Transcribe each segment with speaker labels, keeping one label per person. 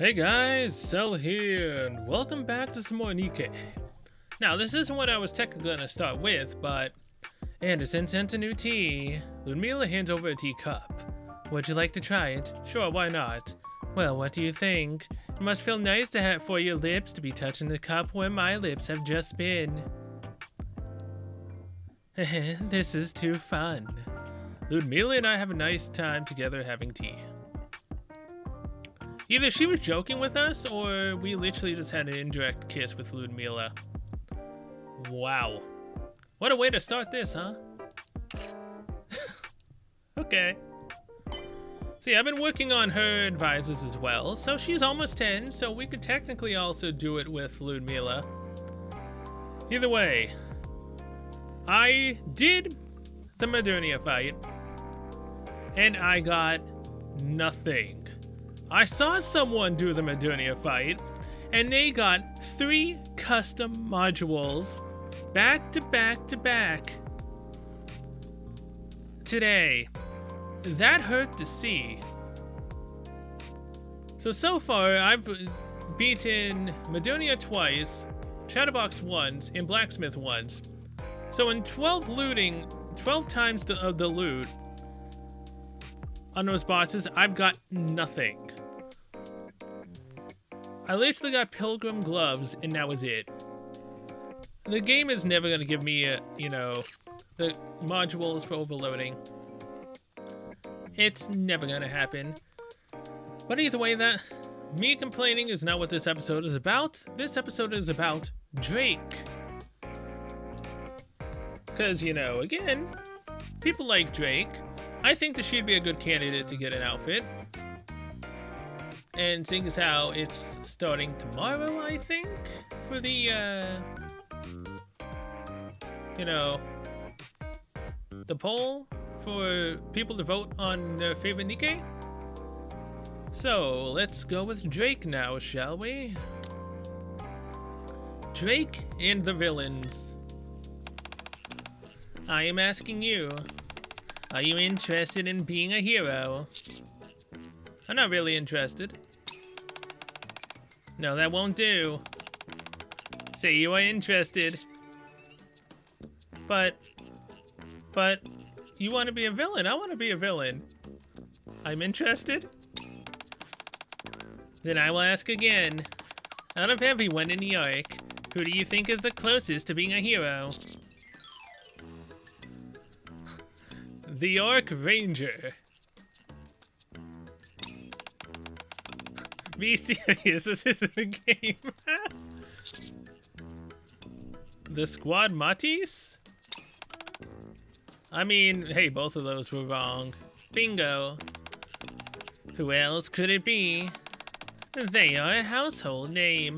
Speaker 1: Hey guys, Cell here, and welcome back to some more Nikke. Now, this isn't what I was technically gonna start with, but Anderson sent a new tea. Ludmila hands over a teacup. Would you like to try it? Sure, why not? Well, what do you think? It must feel nice to have for your lips to be touching the cup where my lips have just been. This is too fun. Ludmila and I have a nice time together having tea. Either she was joking with us, or we literally just had an indirect kiss with Ludmila. Wow. What a way to start this, huh? Okay. See, I've been working on her advisors as well, so she's almost 10, so we could technically also do it with Ludmila. Either way, I did the Modernia fight, and I got nothing. I saw someone do the Modernia fight, and they got 3 custom modules back to back to back today. That hurt to see. So far, I've beaten Modernia twice, Chatterbox once, and Blacksmith once. So in 12 times of the loot on those bosses, I've got nothing. I literally got Pilgrim gloves, and that was it. The game is never gonna give me, the modules for overloading. It's never gonna happen. But either way, me complaining is not what this episode is about. This episode is about Drake. Because, again, people like Drake. I think that she'd be a good candidate to get an outfit. And seeing as how it's starting tomorrow, I think, for the, the poll for people to vote on their favorite Nikke. So, let's go with Drake now, shall we? Drake and the villains. I am asking you, are you interested in being a hero? I'm not really interested. No, that won't do. Say you are interested. But you want to be a villain. I want to be a villain. I'm interested. Then I will ask again. Out of everyone in New York, who do you think is the closest to being a hero? The York Ranger. Be serious, this isn't a game. The Squad Matis? I mean, hey, both of those were wrong. Bingo. Who else could it be? They are a household name.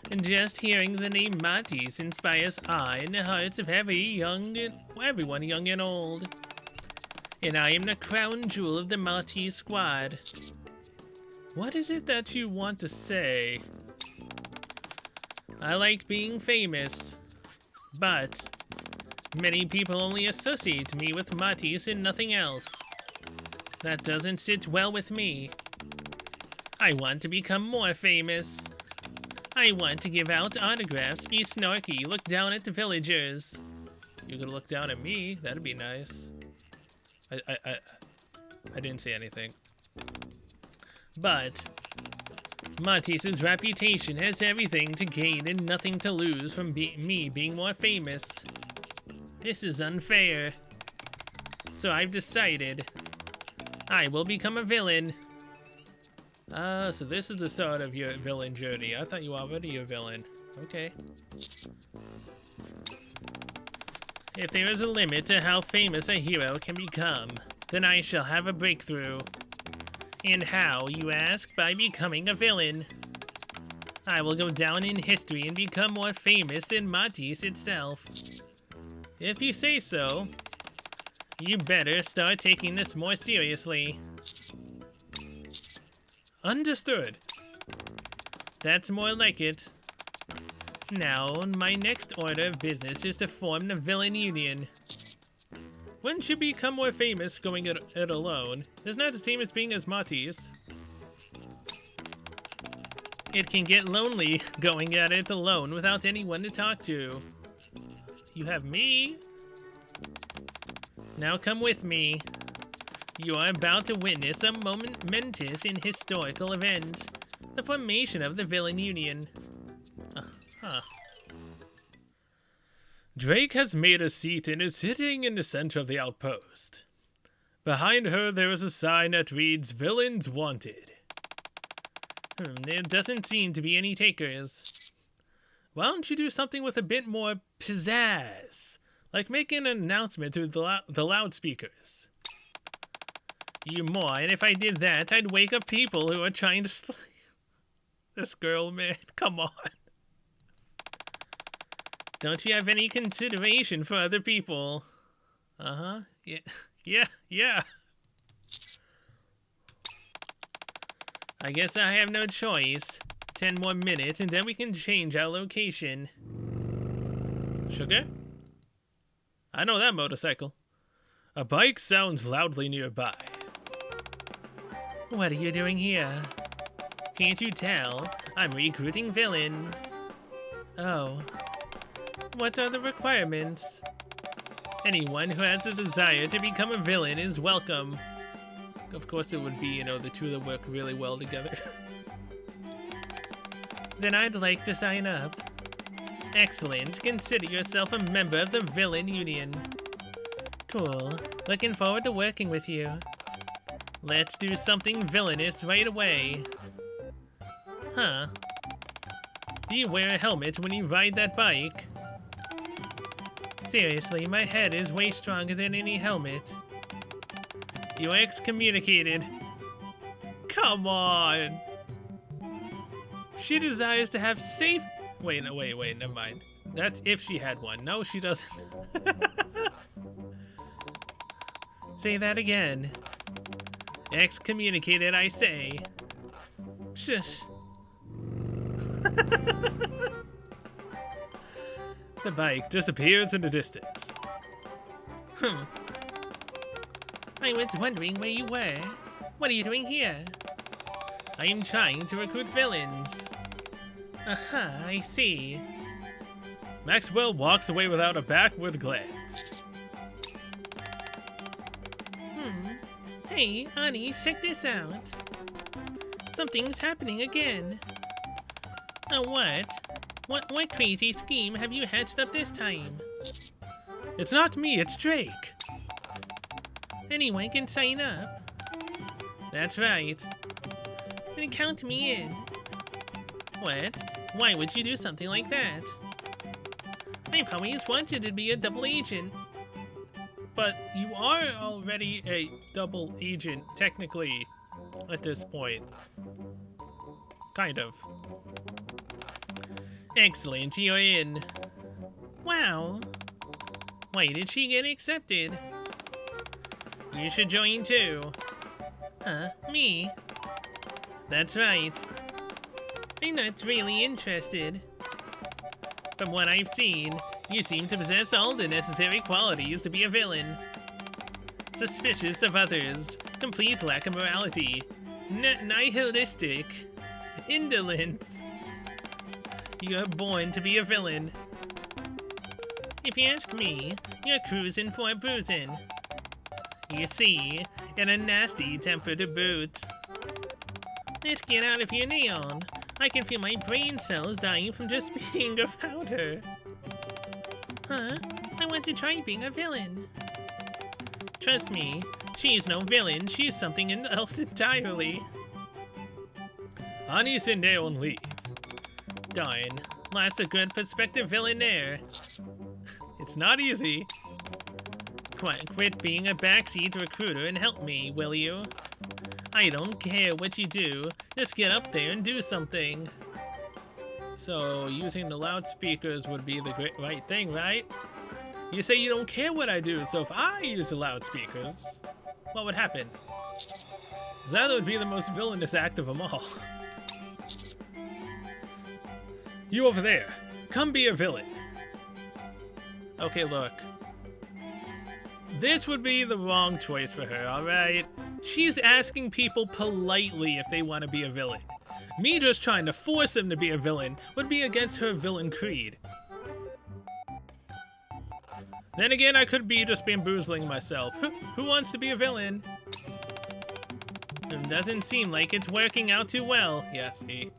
Speaker 1: And just hearing the name Matis inspires awe in the hearts of everyone young and old. And I am the crown jewel of the Maltese squad. What is it that you want to say? I like being famous, but many people only associate me with Matis and nothing else. That doesn't sit well with me. I want to become more famous. I want to give out autographs, be snarky, look down at the villagers. You could look down at me, that'd be nice. I didn't say anything. But Matis's reputation has everything to gain and nothing to lose from me being more famous. This is unfair. So I've decided I will become a villain. So this is the start of your villain journey. I thought you were already a villain. Okay. If there is a limit to how famous a hero can become, then I shall have a breakthrough. And how, you ask? By becoming a villain. I will go down in history and become more famous than Matis itself. If you say so, you better start taking this more seriously. Understood. That's more like it. Now, my next order of business is to form the Villain Union. Wouldn't you become more famous going it alone? Isn't that the same as being as Matis? It can get lonely going at it alone without anyone to talk to. You have me. Now come with me. You are about to witness a momentous and historical event. The formation of the Villain Union. Drake has made a seat and is sitting in the center of the outpost. Behind her there is a sign that reads, "Villains Wanted." There doesn't seem to be any takers. Why don't you do something with a bit more pizzazz? Like making an announcement through the loudspeakers. You more, and if I did that, I'd wake up people who are trying to sleep. This girl, man, come on. Don't you have any consideration for other people? Yeah. I guess I have no choice. 10 more minutes and then we can change our location. Sugar? I know that motorcycle. A bike sounds loudly nearby. What are you doing here? Can't you tell? I'm recruiting villains. Oh. What are the requirements? Anyone who has a desire to become a villain is welcome. Of course it would be, the two that work really well together. Then I'd like to sign up. Excellent. Consider yourself a member of the Villain Union. Cool. Looking forward to working with you. Let's do something villainous right away. Huh. Do you wear a helmet when you ride that bike? Seriously, my head is way stronger than any helmet. You're excommunicated. Come on. She desires to have safe... Wait, never mind. That's if she had one. No, she doesn't. Say that again. Excommunicated, I say. Shush. The bike disappears in the distance. I was wondering where you were. What are you doing here? I am trying to recruit villains. Aha, I see. Maxwell walks away without a backward glance. Hey, Ani, check this out. Something's happening again. What? What crazy scheme have you hatched up this time? It's not me, it's Drake. Anyone can sign up. That's right. Then count me in. What? Why would you do something like that? I've always wanted to be a double agent. But you are already a double agent, technically, at this point. Kind of. Excellent, you're in. Wow. Why did she get accepted? You should join too. Huh? Me? That's right. I'm not really interested. From what I've seen, you seem to possess all the necessary qualities to be a villain. Suspicious of others, complete lack of morality, nihilistic, indolence. You're born to be a villain. If you ask me, you're cruising for a bruising. You see, and a nasty temper to boot. Let's get out of here, Neon. I can feel my brain cells dying from just being around her. Huh? I want to try being a villain. Trust me, she's no villain, she's something else entirely. Ani and Neon leave. Darn, lost a good prospective villain there. It's not easy. Quit being a backseat recruiter and help me, will you? I don't care what you do, just get up there and do something. So, using the loudspeakers would be the right thing, right? You say you don't care what I do, so if I use the loudspeakers, what would happen? That would be the most villainous act of them all. You over there, come be a villain. Okay, look. This would be the wrong choice for her, alright? She's asking people politely if they want to be a villain. Me just trying to force him to be a villain would be against her villain creed. Then again, I could be just bamboozling myself. Who wants to be a villain? It doesn't seem like it's working out too well. Yeah, see.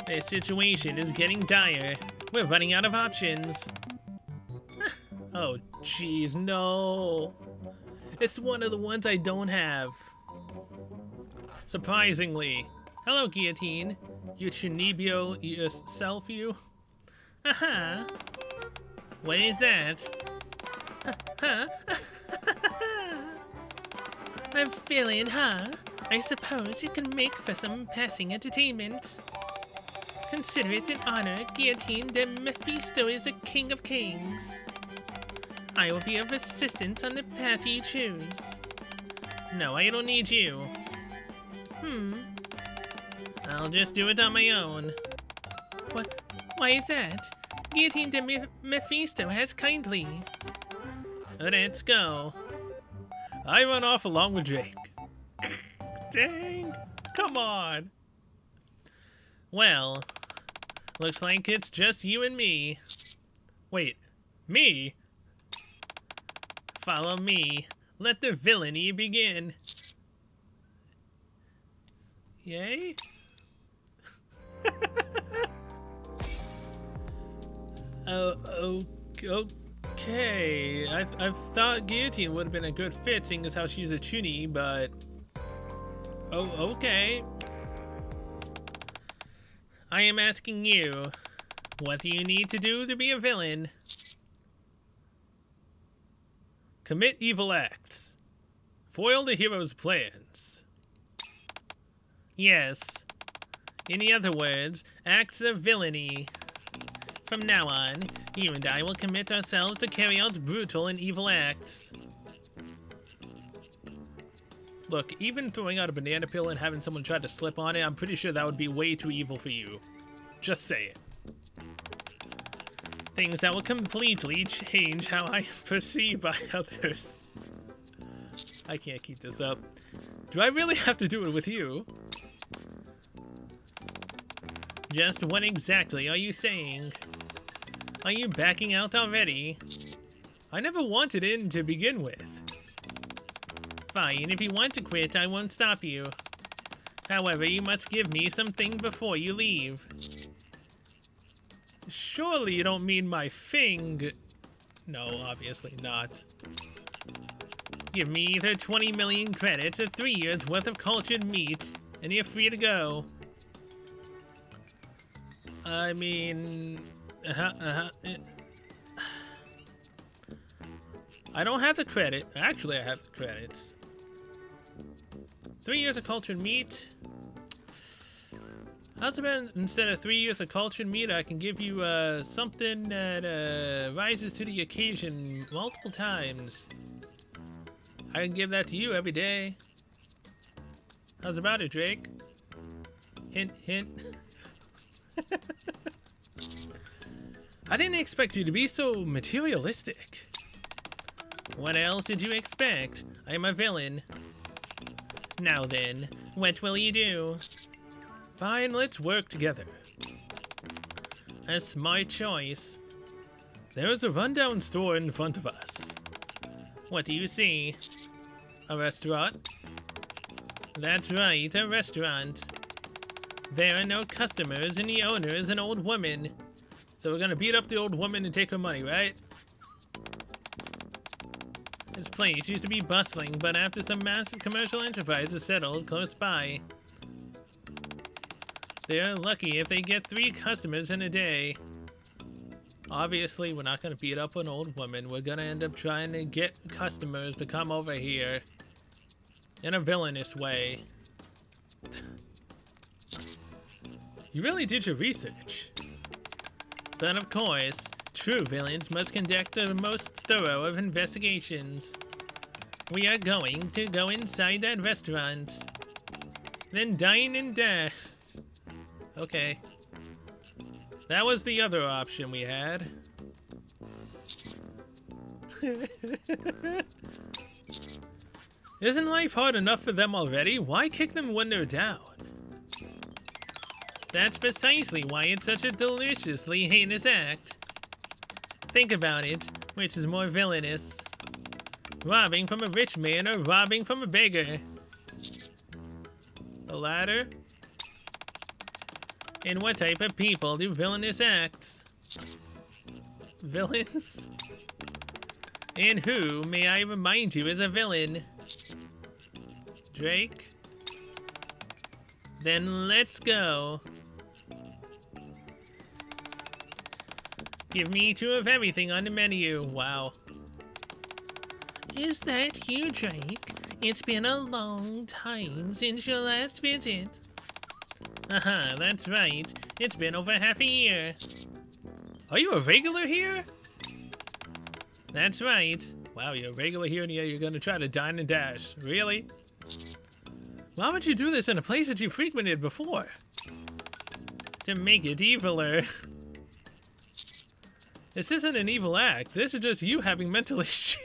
Speaker 1: This situation is getting dire. We're running out of options. Oh, jeez, no. It's one of the ones I don't have. Surprisingly. Hello, Guillotine. You Chunibyo yourself, you? Aha. What is that? Huh? I'm feeling, huh? I suppose you can make for some passing entertainment. Consider it an honor, Guillotine de Mephisto is the King of Kings. I will be of assistance on the path you choose. No, I don't need you. I'll just do it on my own. What? Why is that? Guillotine de Mephisto has kindly. Let's go. I run off along with Jake. Dang. Come on. Well, looks like it's just you and me. Wait, me? Follow me. Let the villainy begin. Yay? Okay. I thought Guillotine would have been a good fit, seeing as how she's a chuny, but... Oh, okay. I am asking you, what do you need to do to be a villain? Commit evil acts. Foil the hero's plans. Yes. In other words, acts of villainy. From now on, you and I will commit ourselves to carry out brutal and evil acts. Look, even throwing out a banana peel and having someone try to slip on it, I'm pretty sure that would be way too evil for you. Just say it. Things that will completely change how I perceive by others. I can't keep this up. Do I really have to do it with you? Just what exactly are you saying? Are you backing out already? I never wanted in to begin with. Fine, if you want to quit, I won't stop you. However, you must give me something before you leave. Surely you don't mean my fing... No, obviously not. Give me either 20 million credits or 3 years worth of cultured meat, and you're free to go. I mean... I don't have the credit. Actually, I have the credits. 3 years of cultured meat. How's about instead of 3 years of cultured meat, I can give you something that rises to the occasion multiple times. I can give that to you every day. How's about it, Drake? Hint, hint. I didn't expect you to be so materialistic. What else did you expect? I am a villain. Now then, what will you do? Fine, let's work together. A smart choice. There is a rundown store in front of us. What do you see? A restaurant? That's right, a restaurant. There are no customers and the owner is an old woman. So we're gonna beat up the old woman and take her money, right? This place used to be bustling, but after some massive commercial enterprises settled close by, they're lucky if they get 3 customers in a day. Obviously, we're not gonna beat up an old woman. We're gonna end up trying to get customers to come over here in a villainous way. You really did your research. But of course, true villains must conduct the most thorough of investigations. We are going to go inside that restaurant. Then dine and dash. Okay. That was the other option we had. Isn't life hard enough for them already? Why kick them when they're down? That's precisely why it's such a deliciously heinous act. Think about it, which is more villainous? Robbing from a rich man or robbing from a beggar? The latter? And what type of people do villainous acts? Villains? And who, may I remind you, is a villain? Drake? Then let's go. Give me 2 of everything on the menu. Wow. Is that you, Drake? It's been a long time since your last visit. Aha, that's right. It's been over half a year. Are you a regular here? That's right. Wow, you're a regular here and you're gonna try to dine and dash. Really? Why would you do this in a place that you frequented before? To make it eviler. This isn't an evil act. This is just you having mental issues.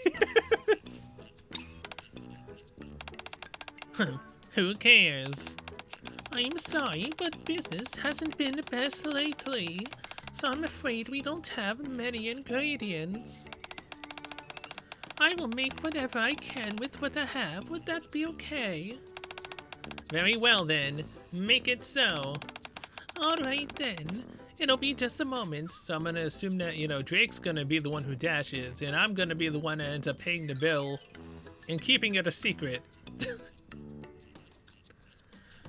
Speaker 1: Who cares? I'm sorry, but business hasn't been the best lately, so I'm afraid we don't have many ingredients. I will make whatever I can with what I have. Would that be okay? Very well then. Make it so. Alright then. It'll be just a moment, so I'm gonna assume that, you know, Drake's gonna be the one who dashes, and I'm gonna be the one that ends up paying the bill and keeping it a secret.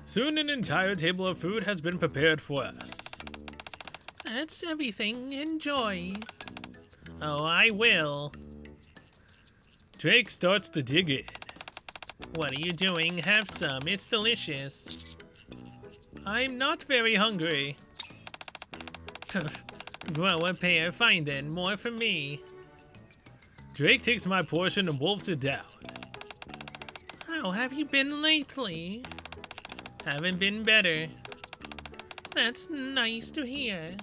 Speaker 1: Soon an entire table of food has been prepared for us. That's everything. Enjoy. Oh, I will. Drake starts to dig in. What are you doing? Have some. It's delicious. I'm not very hungry. Grow a pair. Fine then. More for me. Drake takes my portion and wolfs it down. How have you been lately? Haven't been better. That's nice to hear.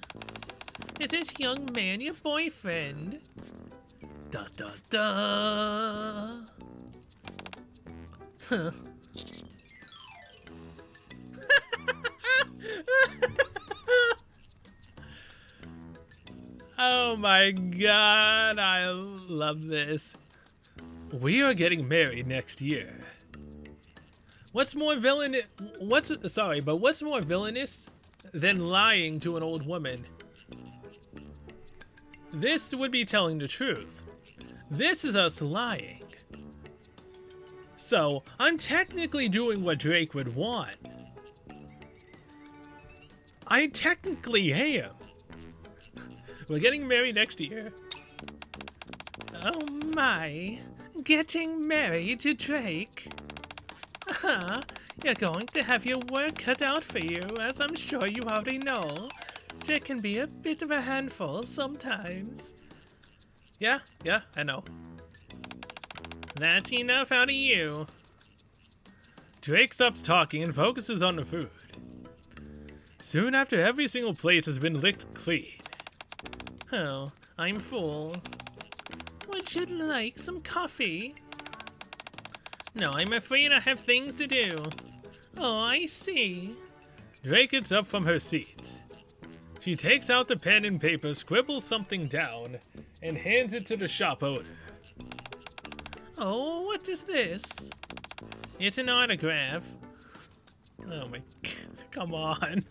Speaker 1: Is this young man your boyfriend? Da da da. Huh. Oh my god, I love this. We are getting married next year. What's more what's more villainous than lying to an old woman? This would be telling the truth. This is us lying. So, I'm technically doing what Drake would want. I technically am. We're getting married next year. Oh my, getting married to Drake? You're going to have your work cut out for you, as I'm sure you already know. Drake can be a bit of a handful sometimes. Yeah, I know. That's enough out of you. Drake stops talking and focuses on the food. Soon after every single plate has been licked clean. Oh, I'm full. Would you like some coffee? No, I'm afraid I have things to do. Oh, I see. Drake gets up from her seat. She takes out the pen and paper, scribbles something down, and hands it to the shop owner. Oh, what is this? It's an autograph. Oh my, come on.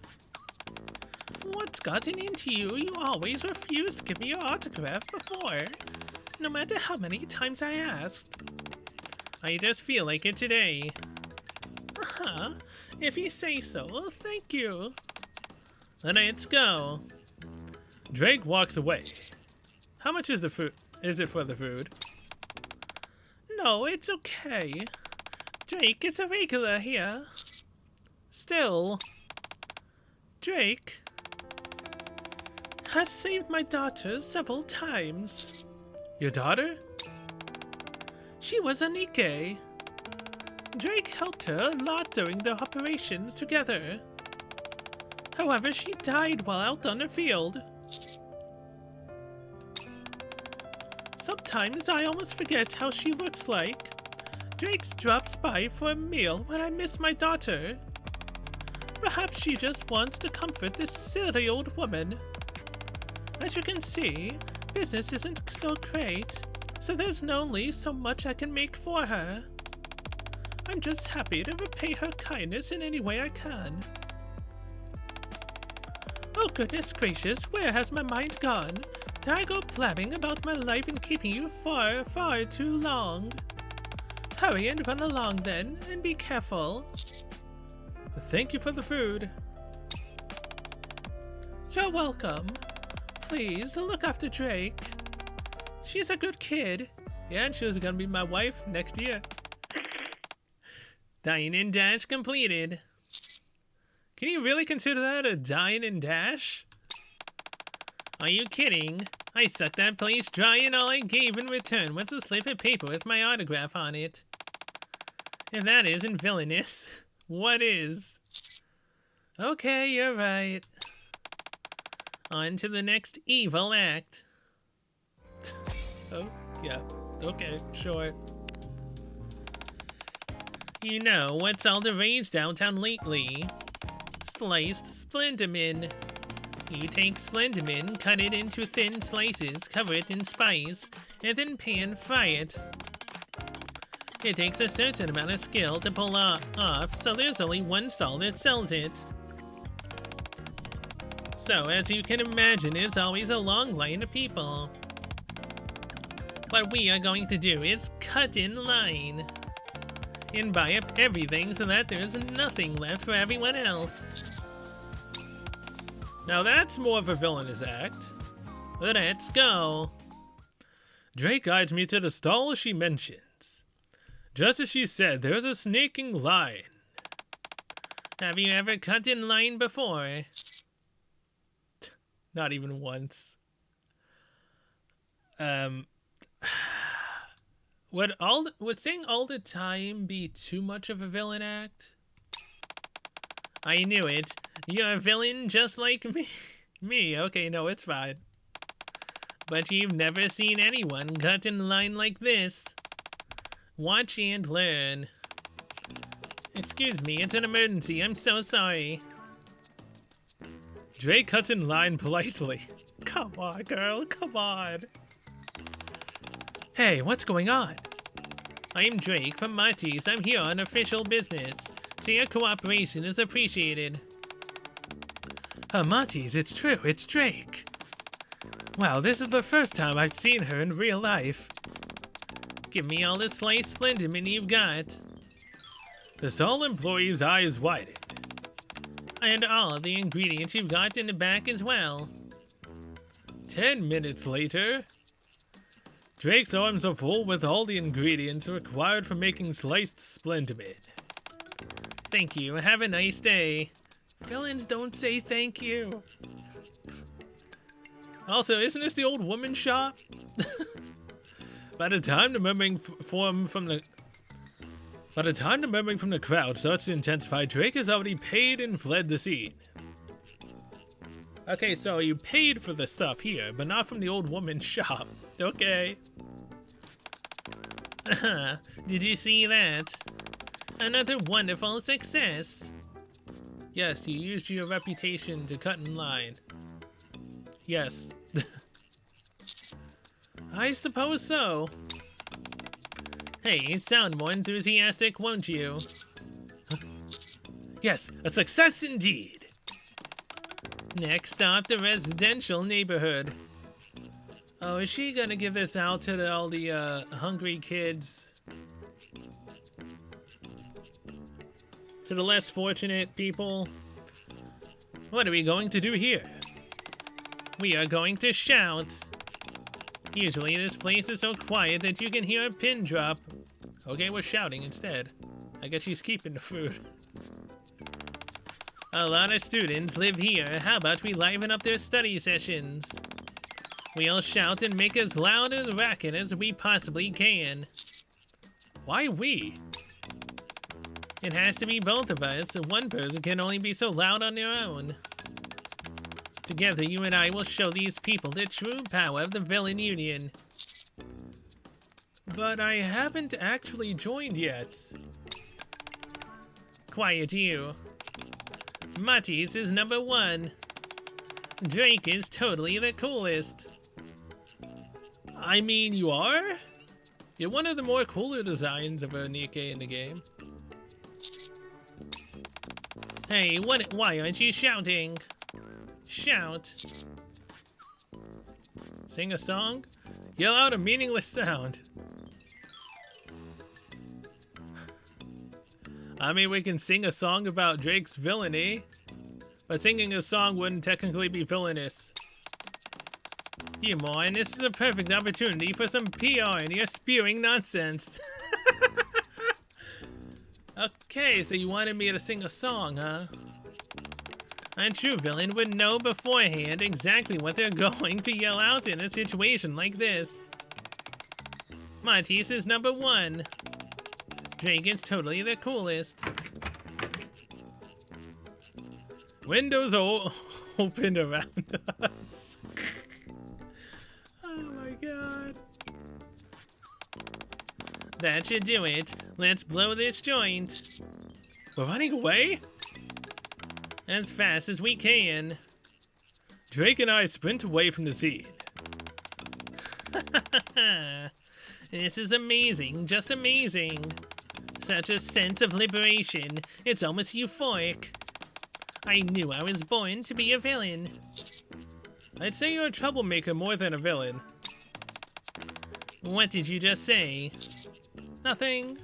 Speaker 1: What's gotten into you? You always refused to give me your autograph before, no matter how many times I asked. I just feel like it today. If you say so, thank you. Let's go. Drake walks away. How much is the food? Is it for the food? No, it's okay. Drake is a regular here. Still, Drake has saved my daughter several times. Your daughter? She was a Nikke. Drake helped her a lot during the operations together. However, she died while out on the field. Sometimes I almost forget how she looks like. Drake drops by for a meal when I miss my daughter. Perhaps she just wants to comfort this silly old woman. As you can see, business isn't so great, so there's only so much I can make for her. I'm just happy to repay her kindness in any way I can. Oh goodness gracious, where has my mind gone? Did I go blabbing about my life and keeping you far, far too long? Hurry and run along then, and be careful. Thank you for the food. You're welcome. Please, look after Drake. She's a good kid. Yeah, and she's gonna be my wife next year. Dine and dash completed. Can you really consider that a dine and dash? Are you kidding? I sucked that place dry and all I gave in return was a slip of paper with my autograph on it. If that isn't villainous, what is? Okay, you're right. On to the next evil act. Oh, yeah. Okay, sure. You know what's all the rage downtown lately? Sliced Splenderman. You take Splenderman, cut it into thin slices, cover it in spice, and then pan fry it. It takes a certain amount of skill to pull off, so there's only one stall that sells it. So, as you can imagine, there's always a long line of people. What we are going to do is cut in line and buy up everything so that there's nothing left for everyone else. Now that's more of a villainous act. Let's go. Drake guides me to the stall she mentions. Just as she said, there's a snaking line. Have you ever cut in line before? Not even once. Would saying all the time be too much of a villain act? I knew it. You're a villain just like me. Okay, no, it's fine. But you've never seen anyone cut in line like this. Watch and learn. Excuse me, it's an emergency. I'm so sorry. Drake cuts in line politely. Come on, girl, come on. Hey, what's going on? I'm Drake from Marty's. I'm here on official business, so your cooperation is appreciated. Marty's, it's true, it's Drake. Wow, this is the first time I've seen her in real life. Give me all the sliced Splenderman you've got. The stall employee's eyes widened. And all of the ingredients you've got in the back as well. 10 minutes later, Drake's arms are full with all the ingredients required for making sliced Splenderman. Thank you. Have a nice day. Villains don't say thank you. Also, isn't this the old woman shop? By the time the murmuring from the crowd starts to intensify, Drake has already paid and fled the scene. Okay, so you paid for the stuff here, but not from the old woman's shop. Okay. Did you see that? Another wonderful success. Yes, you used your reputation to cut in line. Yes. I suppose so. Hey, sound more enthusiastic, won't you? Yes, a success indeed. Next stop, the residential neighborhood. Oh, is she gonna give this out to all the hungry kids? To the less fortunate people? What are we going to do here? We are going to shout. Usually this place is so quiet that you can hear a pin drop. Okay, we're shouting instead. I guess she's keeping the food. A lot of students live here. How about we liven up their study sessions? We'll shout and make as loud a racket as we possibly can. Why we? It has to be both of us. One person can only be so loud on their own. Together, you and I will show these people the true power of the Villain Union. But I haven't actually joined yet. Quiet you. Matisse is number 1. Drake is totally the coolest. I mean, you are? You're one of the more cooler designs of a Nikke in the game. Hey, why aren't you shouting? Shout. Sing a song? Yell out a meaningless sound. I mean, we can sing a song about Drake's villainy, but singing a song wouldn't technically be villainous. You moron, this is a perfect opportunity for some PR and you're spewing nonsense. Okay, so you wanted me to sing a song, huh? A true villain would know beforehand exactly what they're going to yell out in a situation like this. Matisse is number 1. Drake is totally the coolest. Windows opened around us. Oh my god. That should do it. Let's blow this joint. We're running away? As fast as we can. Drake and I sprint away from the scene. This is amazing, just amazing. Such a sense of liberation. It's almost euphoric. I knew I was born to be a villain. I'd say you're a troublemaker more than a villain. What did you just say? Nothing.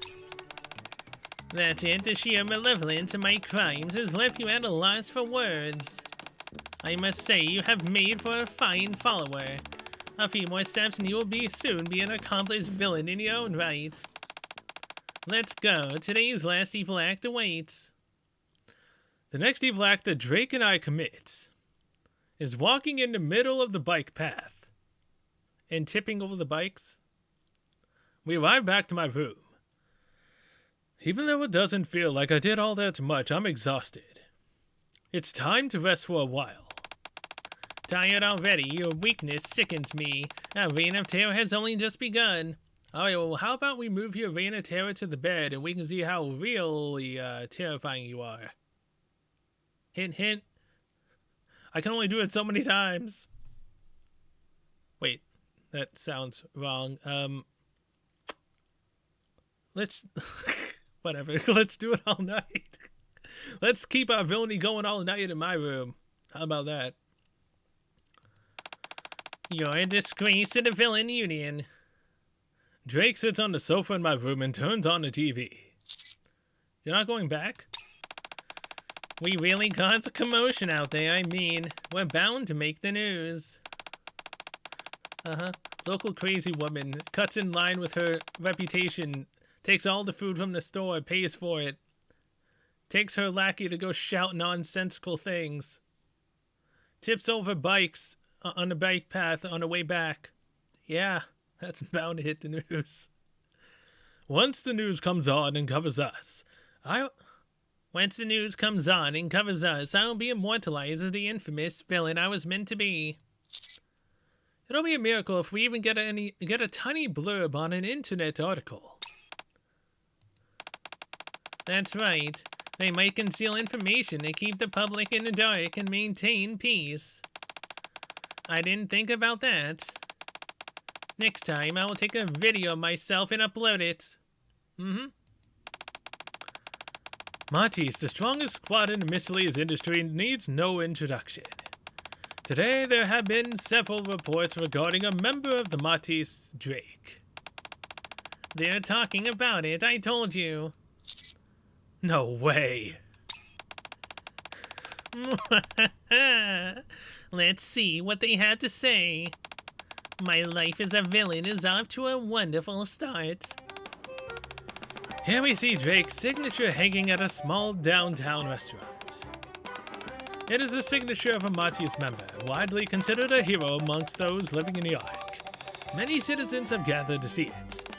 Speaker 1: That's it, the sheer malevolence of my crimes has left you at a loss for words. I must say you have made for a fine follower. A few more steps and you will soon be an accomplished villain in your own right. Let's go. Today's last evil act awaits. The next evil act that Drake and I commit is walking in the middle of the bike path and tipping over the bikes. We arrive back to my room. Even though it doesn't feel like I did all that much, I'm exhausted. It's time to rest for a while. Tired already, your weakness sickens me. Our reign of terror has only just begun. Alright, well, how about we move your reign of terror to the bed and we can see how really terrifying you are. Hint, hint. I can only do it so many times. Wait, that sounds wrong. Let's... Whatever, let's do it all night. Let's keep our villainy going all night in my room. How about that? You're a disgrace to the villain union. Drake sits on the sofa in my room and turns on the TV. You're not going back? We really caused a commotion out there. I mean, we're bound to make the news. Local crazy woman cuts in line with her reputation, takes all the food from the store, pays for it, takes her lackey to go shout nonsensical things, tips over bikes on the bike path on the way back. Yeah, that's bound to hit the news. Once the news comes on and covers us, Once the news comes on and covers us, I'll be immortalized as the infamous villain I was meant to be. It'll be a miracle if we even get a tiny blurb on an internet article. That's right. They might conceal information to keep the public in the dark and maintain peace. I didn't think about that. Next time, I will take a video of myself and upload it. Matisse, the strongest squad in the miscellaneous industry, needs no introduction. Today, there have been several reports regarding a member of the Matisse Drake. They're talking about it, I told you. No way. Let's see what they had to say. My life as a villain is off to a wonderful start. Here we see Drake's signature hanging at a small downtown restaurant. It is the signature of a Matisse member, widely considered a hero amongst those living in New York. Many citizens have gathered to see it.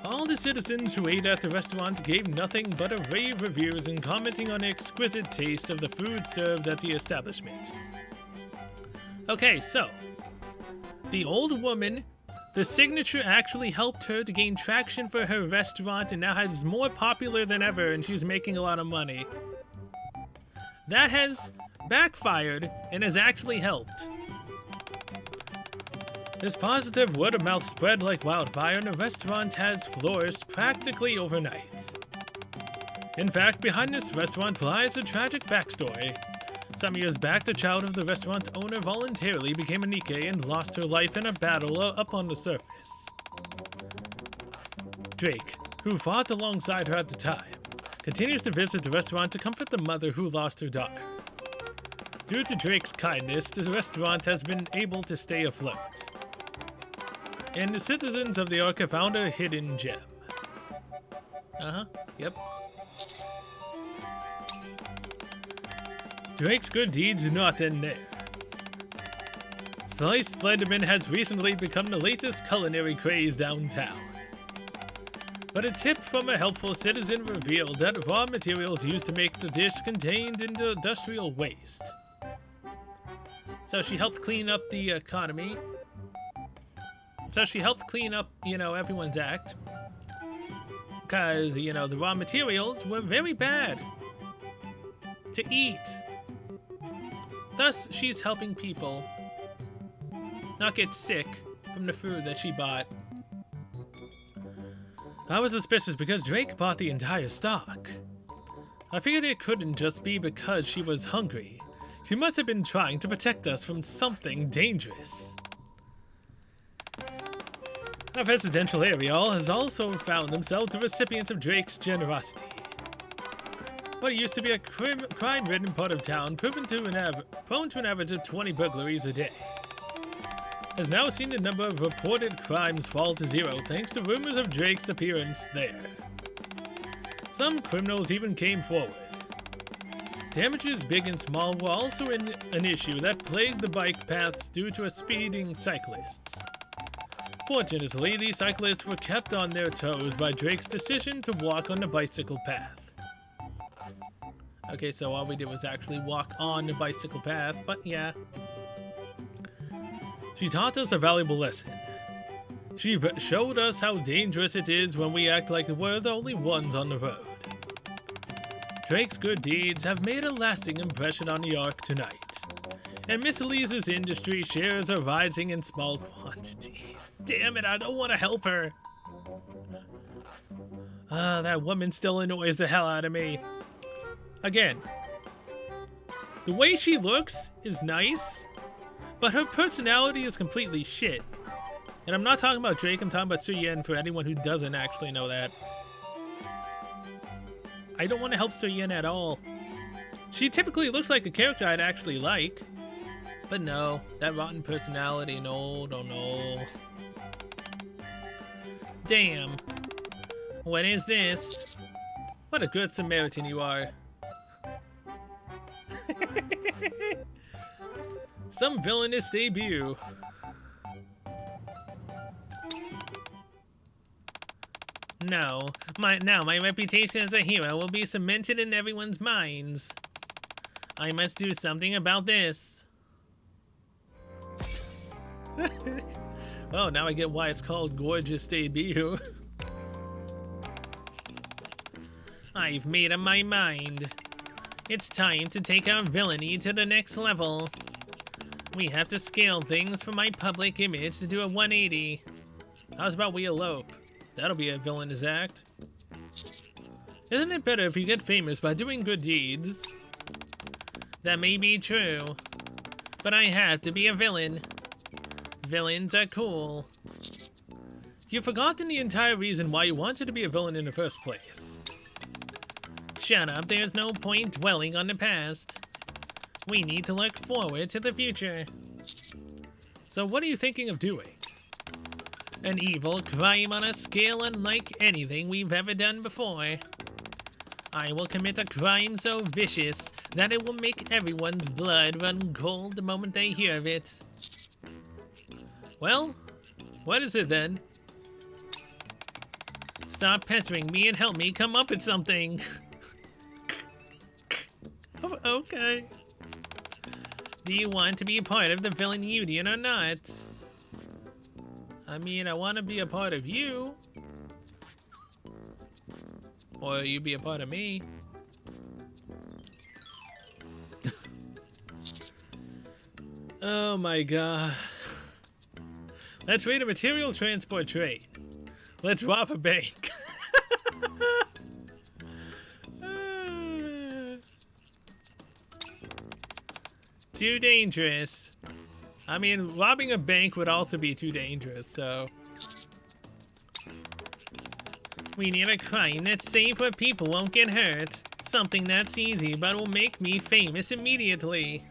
Speaker 1: All the citizens who ate at the restaurant gave nothing but rave reviews and commenting on the exquisite taste of the food served at the establishment. Okay, so the old woman The signature actually helped her to gain traction for her restaurant and now is more popular than ever, and she's making a lot of money. That has backfired and has actually helped. This positive word of mouth spread like wildfire, and the restaurant has flourished practically overnight. In fact, behind this restaurant lies a tragic backstory. Some years back, the child of the restaurant owner voluntarily became a Nikke and lost her life in a battle up on the surface. Drake, who fought alongside her at the time, continues to visit the restaurant to comfort the mother who lost her daughter. Due to Drake's kindness, the restaurant has been able to stay afloat. And the citizens of the Ark have found a hidden gem. Yep. Drake's good deeds do not end there. Sliced Slenderman has recently become the latest culinary craze downtown. But a tip from a helpful citizen revealed that raw materials used to make the dish contained industrial waste. So she helped clean up the economy. So she helped clean up, everyone's act. Because, the raw materials were very bad to eat. Thus, she's helping people not get sick from the food that she bought. I was suspicious because Drake bought the entire stock. I figured it couldn't just be because she was hungry. She must have been trying to protect us from something dangerous. Our residential area has also found themselves the recipients of Drake's generosity. What used to be a crime-ridden part of town, prone to an average of 20 burglaries a day, has now seen the number of reported crimes fall to zero thanks to rumors of Drake's appearance there. Some criminals even came forward. Damages big and small were also an issue that plagued the bike paths due to speeding cyclists. Fortunately, these cyclists were kept on their toes by Drake's decision to walk on the bicycle path. Okay, so all we did was actually walk on the bicycle path, but yeah. She taught us a valuable lesson. She showed us how dangerous it is when we act like we're the only ones on the road. Drake's good deeds have made a lasting impression on the Ark tonight, and Miss Elise's industry shares are rising in small quantities. Damn it, I don't want to help her. That woman still annoys the hell out of me. Again, the way she looks is nice, but her personality is completely shit. And I'm not talking about Drake, I'm talking about Suyen for anyone who doesn't actually know that. I don't want to help Suyen at all. She typically looks like a character I'd actually like. But no, that rotten personality, no. Damn. What is this? What a good Samaritan you are. Some villainous debut. No, my reputation as a hero will be cemented in everyone's minds. I must do something about this. Oh, now I get why it's called Gorgeous Debut. I've made up my mind. It's time to take our villainy to the next level. We have to scale things for my public image to do a 180. How's about we elope? That'll be a villainous act. Isn't it better if you get famous by doing good deeds? That may be true, but I have to be a villain. Villains are cool. You've forgotten the entire reason why you wanted to be a villain in the first place. Shut up, there's no point dwelling on the past. We need to look forward to the future. So what are you thinking of doing? An evil crime on a scale unlike anything we've ever done before. I will commit a crime so vicious that it will make everyone's blood run cold the moment they hear of it. Well, what is it then? Stop pestering me and help me come up with something. Okay. Do you want to be part of the villain union or not? I mean, I want to be a part of you. Or you be a part of me. Oh my god. Let's raid a material transport trade. Let's rob a bank. Too dangerous. I mean, robbing a bank would also be too dangerous, so... We need a crime that's safe where people won't get hurt. Something that's easy but will make me famous immediately.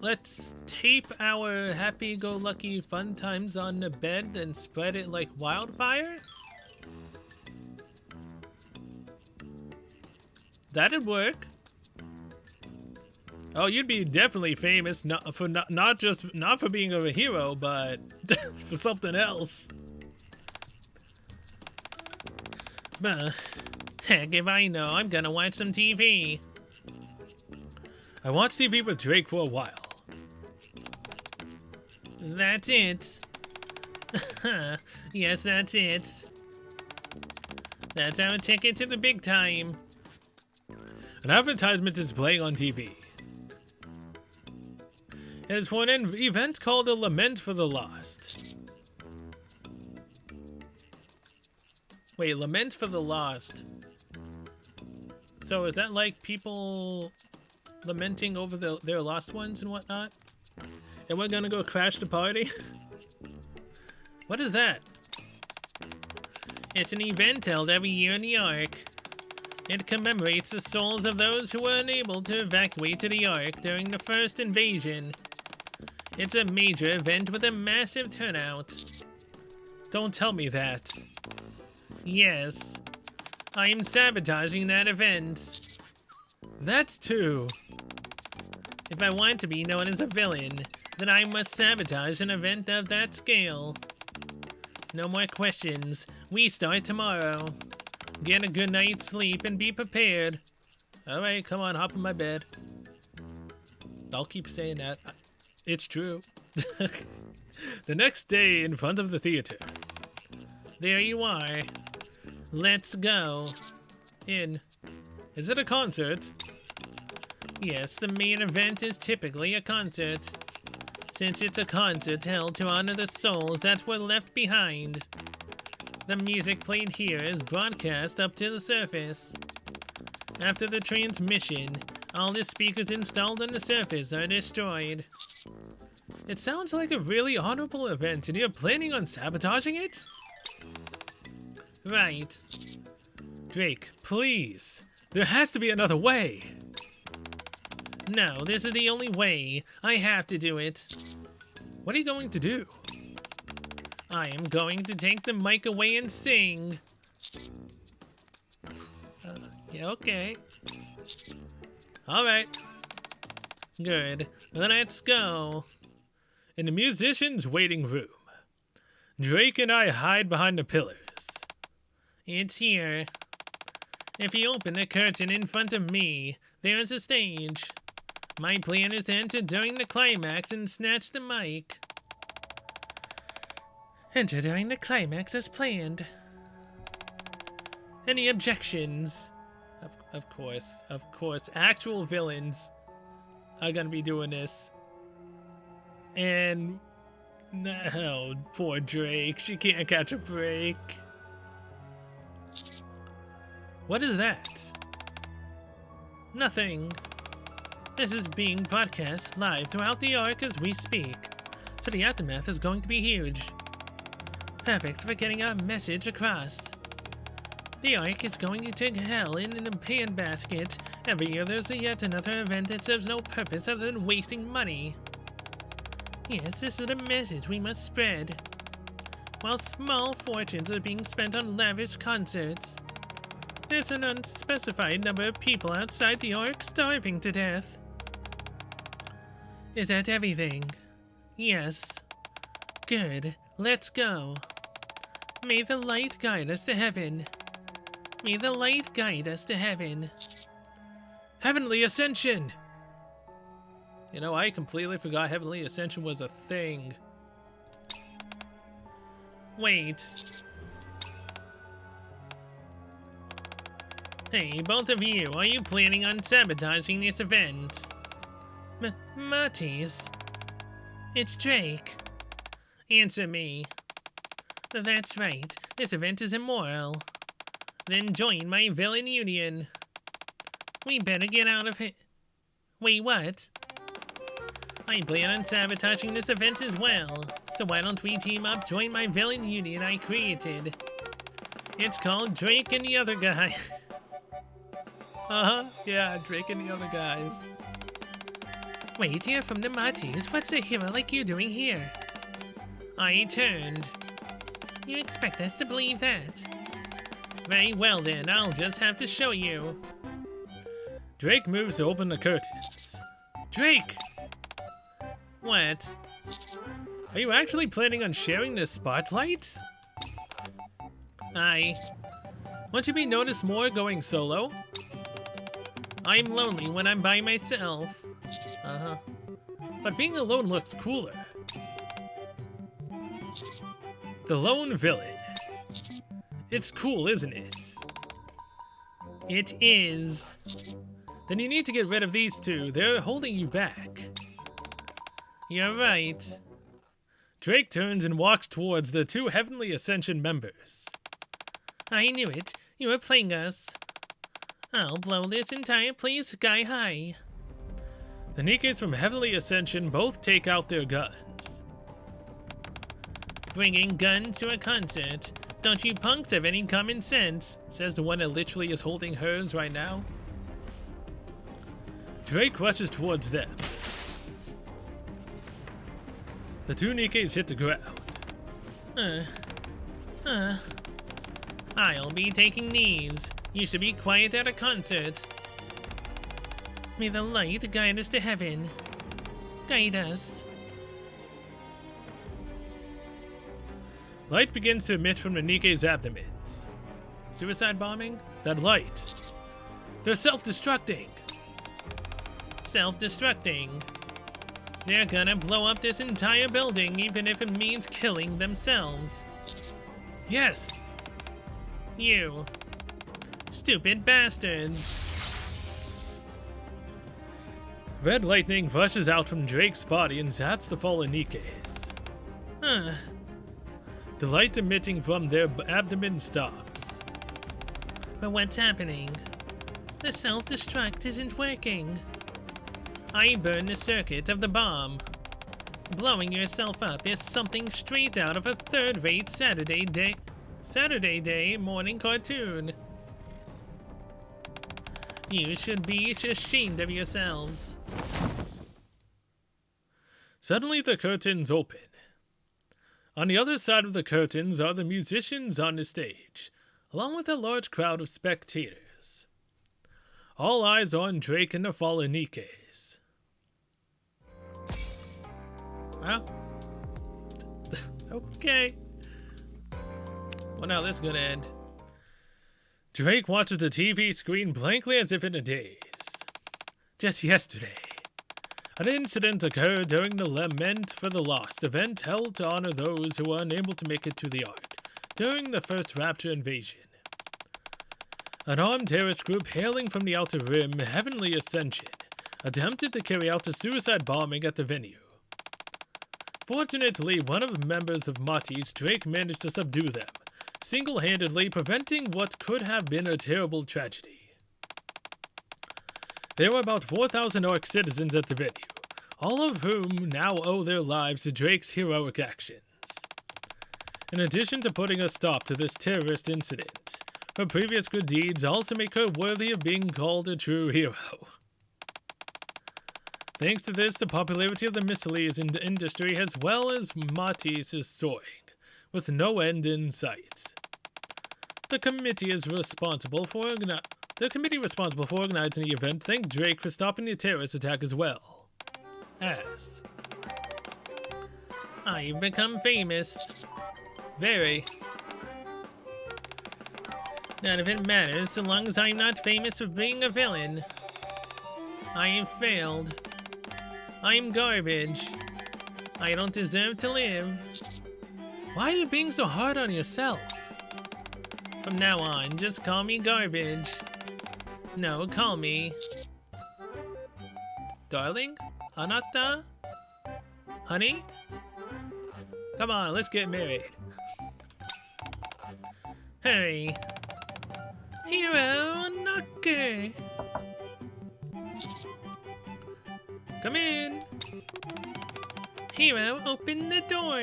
Speaker 1: Let's tape our happy-go-lucky fun times on the bed and spread it like wildfire? That'd work. Oh, you'd be definitely famous, not for being a hero, but for something else. Heck if I know, I'm gonna watch some TV. I watched TV with Drake for a while. That's it. Yes, that's it. That's our ticket to the big time. An advertisement is playing on TV. It is for an event called A Lament for the Lost. Wait, Lament for the Lost. So is that like people lamenting over their lost ones and whatnot? And we're gonna go crash the party? What is that? It's an event held every year in the Ark. It commemorates the souls of those who were unable to evacuate to the Ark during the first invasion. It's a major event with a massive turnout. Don't tell me that. Yes, I am sabotaging that event. That's two. If I want to be known as a villain, then I must sabotage an event of that scale. No more questions. We start tomorrow. Get a good night's sleep and be prepared. Alright, come on, hop in my bed. I'll keep saying that. It's true. The next day in front of the theater. There you are. Let's go. In. Is it a concert? Yes, the main event is typically a concert. Since it's a concert held to honor the souls that were left behind. The music played here is broadcast up to the surface. After the transmission, all the speakers installed on the surface are destroyed. It sounds like a really honorable event, and you're planning on sabotaging it? Right. Drake, please. There has to be another way. No, this is the only way. I have to do it. What are you going to do? I am going to take the mic away and sing. Yeah, okay. Alright. Good. Let's go. In the musician's waiting room, Drake and I hide behind the pillars. It's here. If you open the curtain in front of me, there is a stage. My plan is to enter during the climax and snatch the mic. Enter during the climax as planned. Any objections? Of course. Actual villains are gonna be doing this. And... no, poor Drake. She can't catch a break. What is that? Nothing. This is being broadcast live throughout the Ark as we speak, so the aftermath is going to be huge. Perfect for getting our message across. The Ark is going to take hell in the handbasket. Every year there's yet another event that serves no purpose other than wasting money. Yes, this is the message we must spread. While small fortunes are being spent on lavish concerts, there's an unspecified number of people outside the Ark starving to death. Is that everything? Yes. Good. Let's go. May the light guide us to heaven. May the light guide us to heaven. Heavenly Ascension! You know, I completely forgot Heavenly Ascension was a thing. Wait. Hey, both of you, are you planning on sabotaging this event? Marty's. It's Drake. Answer me. That's right. This event is immoral. Then join my villain union. We better get out of here. Wait, what? I plan on sabotaging this event as well. So why don't we team up, join my villain union I created? It's called Drake and the Other Guy. Yeah, Drake and the Other Guys. Wait, you're from the Martys. What's a hero like you doing here? I turned. You expect us to believe that? Very well then, I'll just have to show you. Drake moves to open the curtains. Drake! What? Are you actually planning on sharing the spotlight? Want to be noticed more going solo? I'm lonely when I'm by myself. But being alone looks cooler. The lone villain. It's cool, isn't it? It is. Then you need to get rid of these two. They're holding you back. You're right. Drake turns and walks towards the two Heavenly Ascension members. I knew it. You were playing us. I'll blow this entire place sky high. The Nikkes from Heavenly Ascension both take out their guns. Bringing guns to a concert. Don't you punks have any common sense? Says the one that literally is holding hers right now. Drake rushes towards them. The two Nikkes hit the ground. I'll be taking these. You should be quiet at a concert. May the light guide us to heaven. Guide us. Light begins to emit from the Nikke's abdomens. Suicide bombing? That light. They're self-destructing. Self-destructing. They're gonna blow up this entire building, even if it means killing themselves. Yes! You. Stupid bastards. Red lightning rushes out from Drake's body and zaps the fallen Nikkes. The light emitting from their abdomen stops. But what's happening? The self-destruct isn't working. I burned the circuit of the bomb. Blowing yourself up is something straight out of a third-rate Saturday day morning cartoon. You should be ashamed of yourselves. Suddenly the curtains open. On the other side of the curtains are the musicians on the stage, along with a large crowd of spectators. All eyes on Drake and the fallen Nikkes. Well, okay. Well, now this is gonna end. Drake watches the TV screen blankly as if in a daze. Just yesterday, an incident occurred during the Lament for the Lost event held to honor those who were unable to make it to the Ark during the first Rapture invasion. An armed terrorist group hailing from the Outer Rim, Heavenly Ascension, attempted to carry out a suicide bombing at the venue. Fortunately, one of the members of Marty's, Drake, managed to subdue them, single-handedly preventing what could have been a terrible tragedy. There were about 4,000 Ark citizens at the venue, all of whom now owe their lives to Drake's heroic actions. In addition to putting a stop to this terrorist incident, her previous good deeds also make her worthy of being called a true hero. Thanks to this, the popularity of the missiles in the industry as well as Marty's is soaring, with no end in sight. The committee responsible for organizing the event thanked Drake for stopping the terrorist attack as well. As I've become famous. Very. None of it matters so long as I'm not famous for being a villain. I have failed. I am garbage. I don't deserve to live. Why are you being so hard on yourself? From now on, just call me garbage. No, call me darling? Anata? Honey? Come on, let's get married. Hurry. Hero Nikke. Come in. Hero, open the door.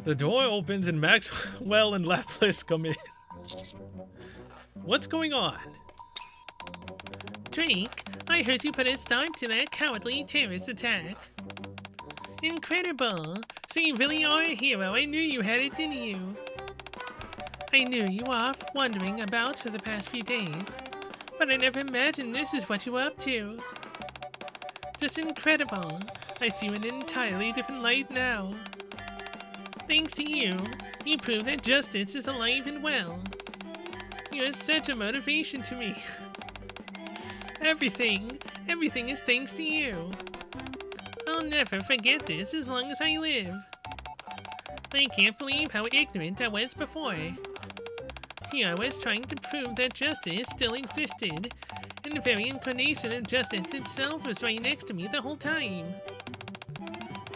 Speaker 1: The door opens and Maxwell and Laplace come in. What's going on? Drake, I heard you put a stop to that cowardly terrorist attack. Incredible! So you really are a hero. I knew you had it in you. I knew you were off wandering about for the past few days, but I never imagined this is what you were up to. Just incredible. I see you in an entirely different light now. Thanks to you, you prove that justice is alive and well. You are such a motivation to me. Everything is thanks to you. I'll never forget this as long as I live. I can't believe how ignorant I was before. Here I was trying to prove that justice still existed, and the very incarnation of justice itself was right next to me the whole time.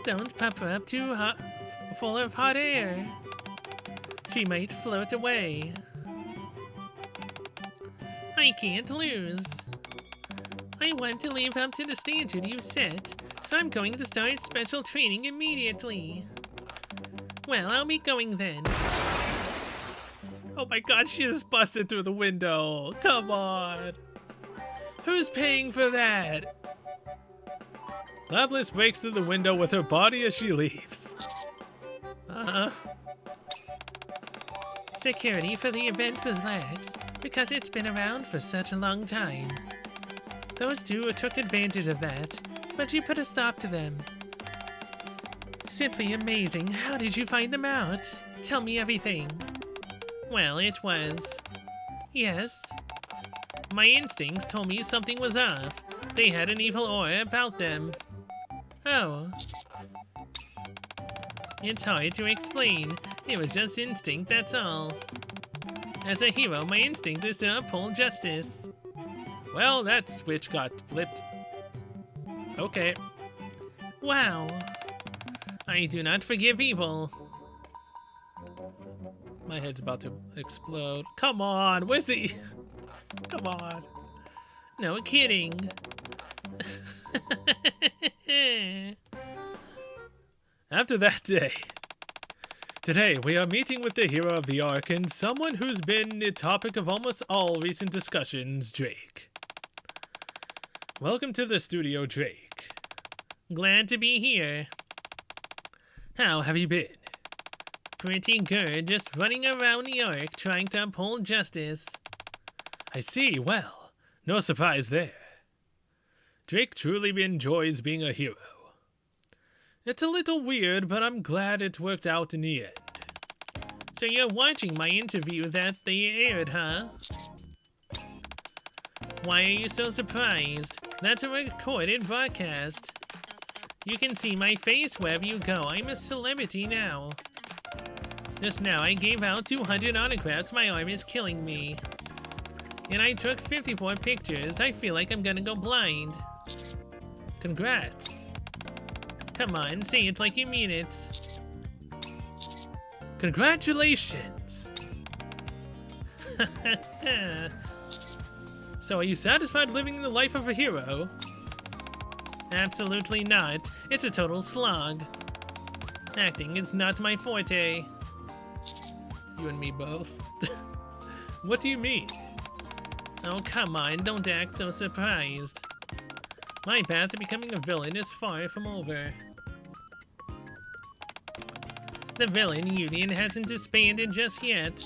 Speaker 1: Don't pop her up too hot, full of hot air. She might float away. I can't lose. I want to live up to the standard you've set, so I'm going to start special training immediately. Well, I'll be going then. Oh my god, she just busted through the window. Come on. Who's paying for that? Laplace breaks through the window with her body as she leaves. Security for the event was lax, because it's been around for such a long time. Those two took advantage of that, but you put a stop to them. Simply amazing. How did you find them out? Tell me everything. Well, it was... Yes. My instincts told me something was off. They had an evil aura about them. Oh. It's hard to explain. It was just instinct, that's all. As a hero, my instinct is to uphold justice. Well, that switch got flipped. Okay. Wow. I do not forgive evil. My head's about to explode. Come on, where's the... Come on. No kidding. After that day. Today, we are meeting with the hero of the arc and someone who's been the topic of almost all recent discussions, Drake. Welcome to the studio, Drake. Glad to be here. How have you been? Pretty good, just running around the arc trying to uphold justice. I see, well, no surprise there. Drake truly enjoys being a hero. It's a little weird, but I'm glad it worked out in the end. So you're watching my interview that they aired, huh? Why are you so surprised? That's a recorded broadcast. You can see my face wherever you go. I'm a celebrity now. Just now I gave out 200 autographs. My arm is killing me. And I took 54 pictures. I feel like I'm gonna go blind. Congrats. Come on, say it like you mean it. Congratulations! So are you satisfied living the life of a hero? Absolutely not. It's a total slog. Acting is not my forte. You and me both. What do you mean? Oh, come on, don't act so surprised. My path to becoming a villain is far from over. The villain union hasn't disbanded just yet.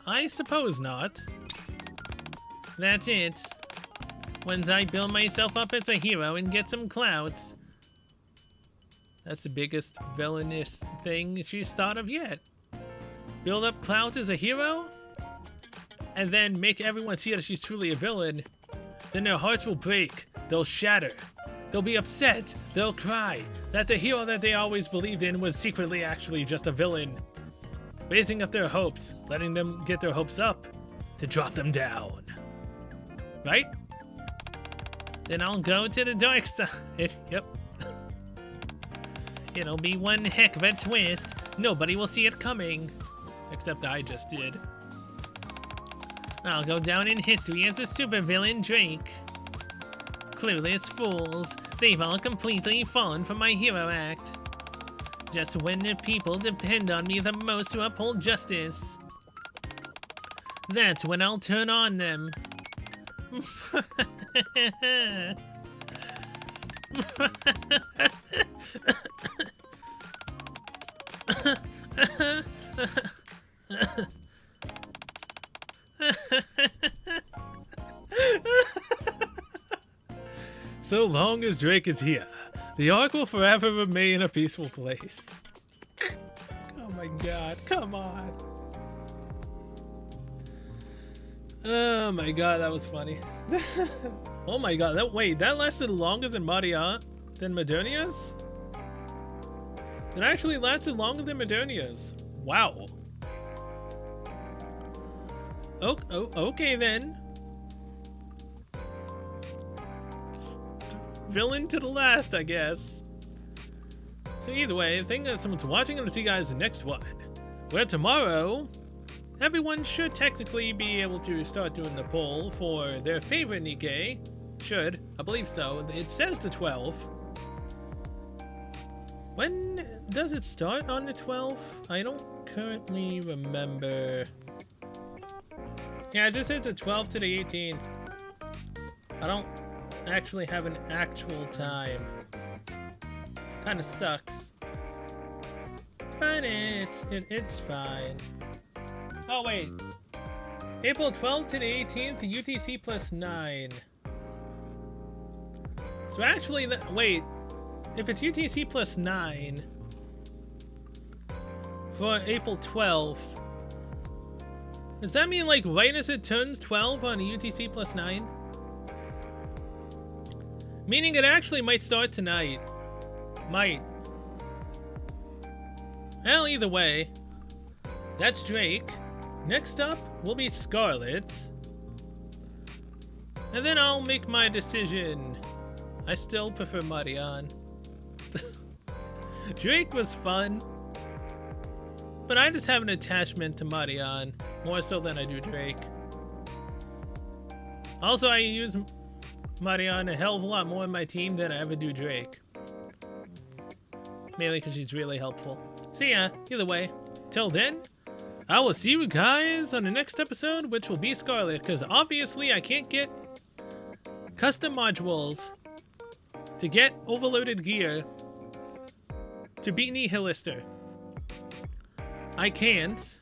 Speaker 1: I suppose not. That's it. Once I build myself up as a hero and get some clout. That's the biggest villainous thing she's thought of yet. build up Cloud as a hero, and then make everyone see that she's truly a villain, then their hearts will break, they'll shatter, they'll be upset, they'll cry that the hero that they always believed in was secretly actually just a villain, raising up their hopes, letting them get their hopes up to drop them down. Right? Then I'll go to the dark side. Yep. It'll be one heck of a twist. Nobody will see it coming. Except I just did. I'll go down in history as a supervillain Drake. Clueless fools. They've all completely fallen for my hero act. Just when the people depend on me the most to uphold justice, that's when I'll turn on them. So long as Drake is here, the Ark will forever remain a peaceful place. Oh my god, come on. Oh my god, that was funny. Oh my god, that lasted longer than Modernia's? It actually lasted longer than Modernia's. Wow. Okay then. Villain to the last, I guess. So either way, thank you guys so much for watching, and I'll see you guys in the next one. Where tomorrow, everyone should technically be able to start doing the poll for their favorite Nikke. Should. I believe so. It says the 12th. When does it start on the 12th? I don't currently remember. Yeah, it just says the 12th to the 18th. I don't actually have an actual time. Kinda sucks. But it's fine. Oh wait. April 12th to the 18th, UTC +9. So actually, wait. If it's UTC +9 for April 12th, does that mean like right as it turns 12 on a UTC +9? Meaning it actually might start tonight. Might. Well, either way, that's Drake. Next up will be Scarlet. And then I'll make my decision. I still prefer Marion. Drake was fun, but I just have an attachment to Marion, more so than I do Drake. Also, I use Marion a hell of a lot more in my team than I ever do Drake. Mainly because she's really helpful. So yeah, either way, till then, I will see you guys on the next episode, which will be Scarlet, because obviously I can't get custom modules to get overloaded gear to beat Nihilister. I can't.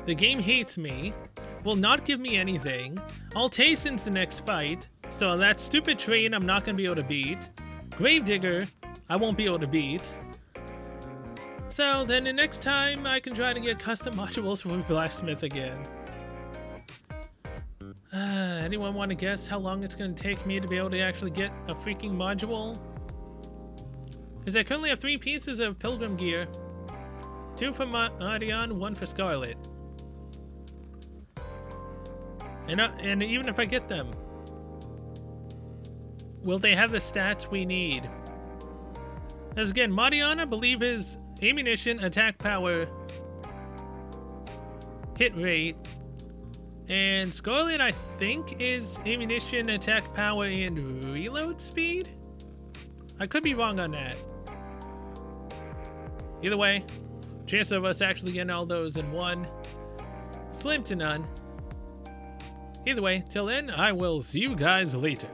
Speaker 1: The game hates me, will not give me anything. Altacen's the next fight, so that stupid train I'm not going to be able to beat. Gravedigger, I won't be able to beat. So then the next time I can try to get custom modules for Blacksmith again. Anyone want to guess how long it's going to take me to be able to actually get a freaking module? Because I currently have 3 pieces of Pilgrim gear. 2 for Marion, 1 for Scarlet. And even if I get them, will they have the stats we need? As again, Marion, I believe, is ammunition, attack power, hit rate, and Scarlet, I think, is ammunition, attack power, and reload speed? I could be wrong on that. Either way, chance of us actually getting all those in one, slim to none. Either way, till then, I will see you guys later.